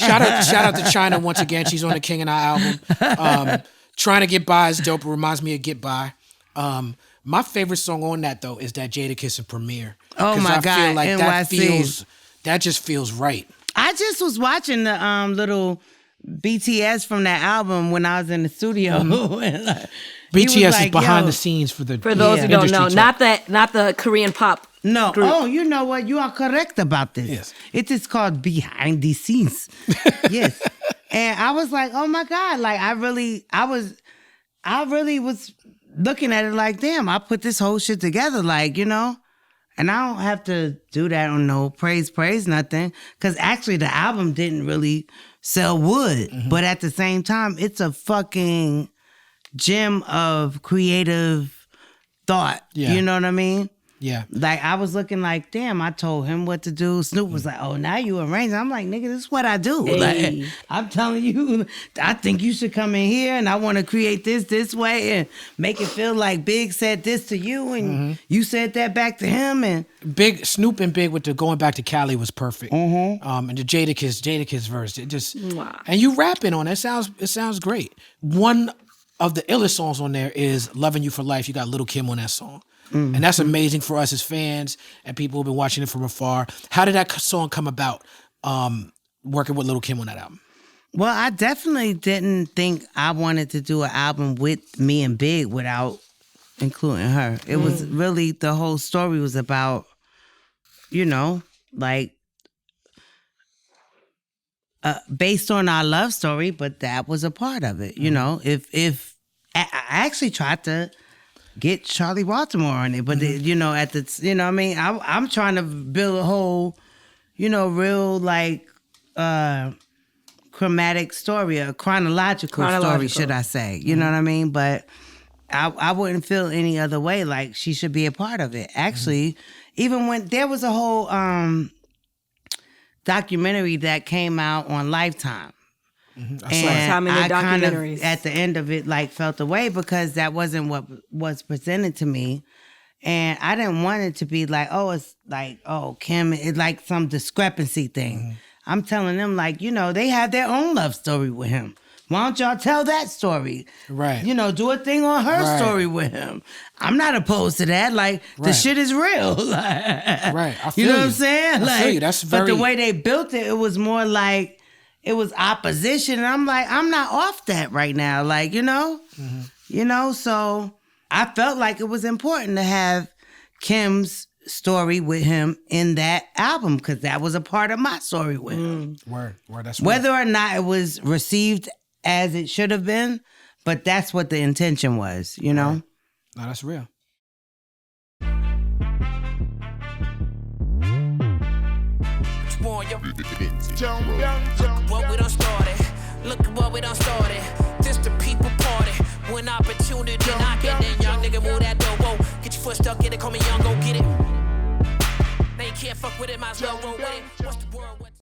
Shout out to China once again. She's on the King and I album. Trying to Get By is dope. It reminds me of Get By. My favorite song on that though is that Jadakiss and Premier. Oh my God, feel like NYC. that just feels right. I just was watching the little BTS from that album when I was in the studio. BTS is behind the scenes for those who don't know, not the Korean pop. No. group. Oh, you know what? You are correct about this. Yes. It is called behind the scenes. Yes. And I was like, oh my God. Like I really was looking at it like, damn, I put this whole shit together. Like, you know, and I don't have to do that on no praise, nothing. Cause actually the album didn't really sell wood. Mm-hmm. But at the same time, it's a fucking gem of creative thought. Yeah. You know what I mean? Yeah. Like, I was looking like, damn, I told him what to do. Snoop was like, oh, now you arrange. I'm like, nigga, this is what I do. Hey. Like, I'm telling you, I think you should come in here and I want to create this way and make it feel like Big said this to you and you said that back to him. And Big Snoop and Big with the going back to Cali was perfect. Mm-hmm. And the Jadakiss verse, it just and you rapping on it. It sounds great. One of the illest songs on there is Loving You for Life. You got Lil Kim on that song. Mm-hmm. And that's amazing for us as fans and people who've been watching it from afar. How did that song come about, working with Lil Kim on that album? Well, I definitely didn't think I wanted to do an album with me and Big without including her. It was really, the whole story was about, you know, like, based on our love story, but that was a part of it. You know, if I actually tried to get Charlie Baltimore on it, but you know, what I mean, I'm trying to build a whole, you know, real like chromatic story, a chronological story, should I say? You know what I mean? But I wouldn't feel any other way. Like she should be a part of it. Actually, even when there was a whole documentary that came out on Lifetime. And I kind of, at the end of it, like felt away because that wasn't what was presented to me. And I didn't want it to be like, oh, it's like, oh, Kim, it's like some discrepancy thing. Mm-hmm. I'm telling them like, you know, they have their own love story with him. Why don't y'all tell that story? Right. You know, do a thing on her story with him. I'm not opposed to that. Like, the shit is real. Like, right. I feel you know what I'm saying? Like, I feel you. That's very... But the way they built it, it was more like, it was opposition. And I'm like, I'm not off that right now. Like, you know? Mm-hmm. You know, so I felt like it was important to have Kim's story with him in that album because that was a part of my story with him. Word, that's whether or not it was received as it should have been, but that's what the intention was, you know? No, that's real. What we done started. Look at what we done started. This the people party. When opportunity knocking, then young nigga move that door. Whoa, get your foot stuck in it, call me young, go get it. They can't fuck with it, might as well roll with it.